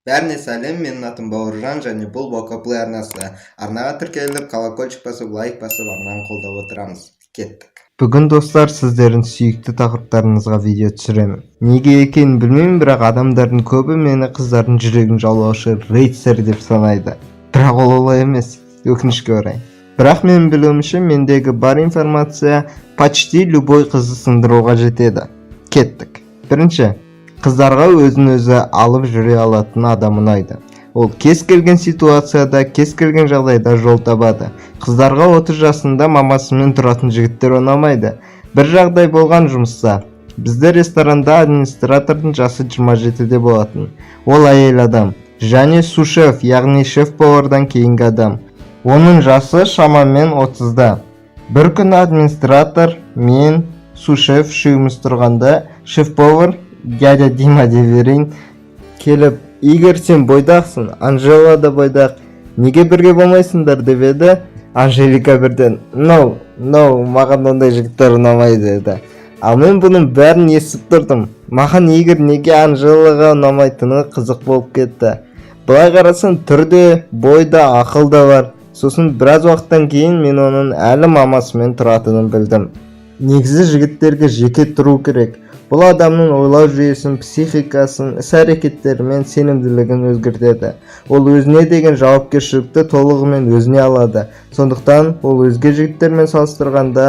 Бәріне сәлем, менің атым Бауыржан және бұл Вокаплей арнасы. Арнаға тіркеліп, колокольчик басып, лайк басып, арнаны қолдап отырамыз. Кеттік. Бүгін достар, сіздердің сүйікті тақырыптарыңызға видео түсіремін. Неге екенін білмеймін, бірақ адамдардың көбі мені қыздардың жүрегін жаулаушы рейцер деп санайды. Бірақ ол олай емес, өкінішке орай. Бірақ менің білуімше, мендегі бар информация почти любой қызды сындыруға жетеді. Кеттік. Бірінші, қыздарға өзін-өзі алып жүре алатын адам ұнайды. Ол кез келген ситуацияда, кез келген жағдайда жол табады. Қыздарға 30 жасында мамасымен тұратын жігіттер ұнамайды. Bir жағдай болған жұмыста. Бізде ресторанда администратордың жасы 27-де болатын. Ол әйел адам. Және сушеф, яғни шеф-повардан кейінгі адам. Оның жасы шамамен 30-да. Bir күні администратор, мен, сушеф үшеуміз тұрғанда, шеф-повар дядя Дима деп берейін келіп, Игорь, сен бойдақсың, Анжела да бойдақ, неге бірге болмайсыңдар деп еді. Анжелика бірден, no, маған ондай жігіттер ұнамайды деді. Ал мен бұның бәрін естіп тұрдым. Маған Игорь неге Анжелаға ұнамайтыны қызық болып кетті. Былай қарасын, түрде, бойда, ақылда бар. Сосын біраз уақыттан кейін мен оның әлі мамасымен тұратынын білдім. Негізі жігіттерге жеке тұру керек. Бұл адамның ойлау жүйесін, психикасын, іс-әрекеттері мен сенімділігін өзгертеді. Ол өзіне деген жауапкершілікті толығымен өзіне алады. Сондықтан ол өзге жігіттермен салыстырғанда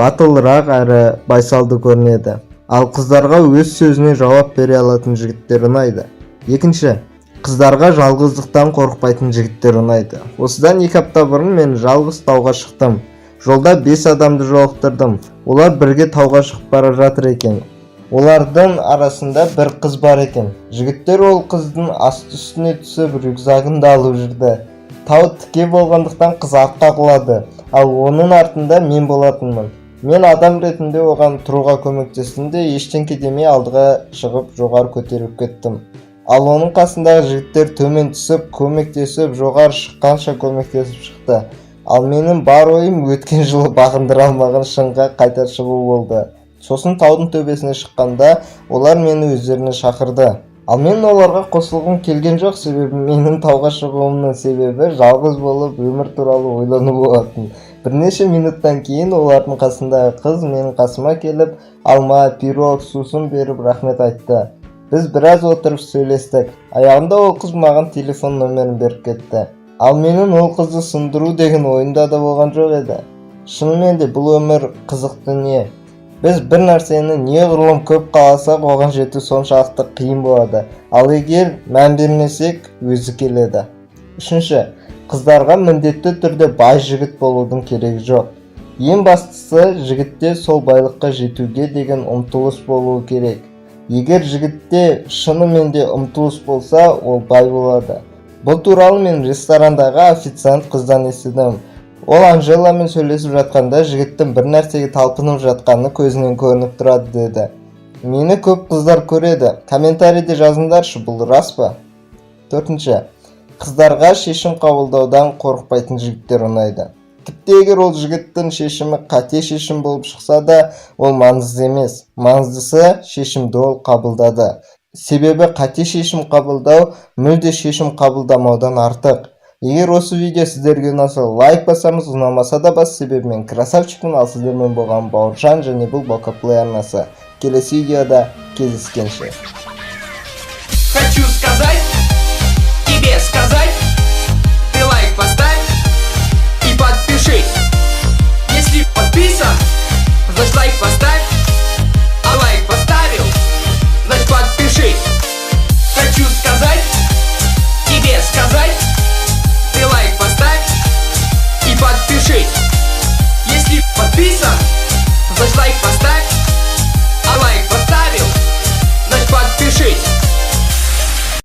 батылырақ әрі байсалды көрінеді. Ал қыздарға өз сөзіне жауап бере алатын жігіттер ұнайды. Екінші, қыздарға жалғыздықтан қорықпайтын жігіттер ұнайды. Осыдан 2 апта бұрын мен жалғыз тауға шықтым. Жолда 5 адамды жолықтырдым. Олар бірге тауға шығып бара жатыр екен. Олардың арасында бір қыз бар екен. Жігіттер ол қыздың асты-үстіне түсіп рюкзагын да алып жүрді. Тау тіке болғандықтан қыз артқа құлады, ал оның артында мен болатынмын. Мен адам ретінде оған тұруға көмектестім де ештеңке демей алдыға шығып жоғары көтеріліп кеттім. Ал оның қасындағы жігіттер төмен түсіп, көмектесіп, жоғары шыққанша көмектесіп шықты. Ал менің бар ойым өткен жылы бағындыра алмаған шыңға қайта шығу болды. Сосын таудың төбесіне шыққанда, олар мені өздеріне шақырды. Ал мен оларға қосылғым келген жоқ, себебі менің тауға шығуымның себебі жалғыз болып өмір туралы ойлану болатын. Бірнеше минуттан кейін олардың қасындағы қыз менің қасыма келіп, алма, пирог, сусын беріп рахмет айтты. Біз біраз отырып сөйлестік. Аяғында ол қыз маған телефон нөмірін беріп кетті. Ал менің ол қызды сындыру деген ойымда да болған жоқ еді. Шынымен де бұл өмір қызық дүние. Біз бір нәрсені неғұрлым көп қаласақ, оған жету соншалықты қиын болады. Ал егер мән бермесек, өзі келеді. Үшінші, қыздарға міндетті түрде бай жігіт болудың керегі жоқ. Ең бастысы, жігітте сол байлыққа жетуге деген ұмтылыс болуы керек. Егер жігітте шынымен де ұмтылыс болса, ол бай болады. Бұл туралы мен ресторандағы официант қыздан естідім. Ол Анжеламен сөйлесіп жатқанда жігіттің бір нәрсеге талпынып жатқаны көзінен көрініп тұрады деді. Мені көп қыздар көреді. Комментарийде жазыңдаршы, бұл рас па? Төртінші, қыздарға шешім қабылдаудан қорықпайтын жігіттер ұнайды. Тіпті егер ол жігіттің шешімі қате шешім болып шықса да, ол маңызды емес. Маңыздысы шешімді ол қабылдады. Себебі қате шешім қабылдау мүлде шешім қабылдамаудан артық. Егер осы видео сіздерге ұнаса, лайк басамыз, ұнамаса да бас, себебі мен красавчикпін, ал сіздермен болған Бауыржан және бұл Вокаплей арнасы. Келесі видеода кездескенше. Хочу сказать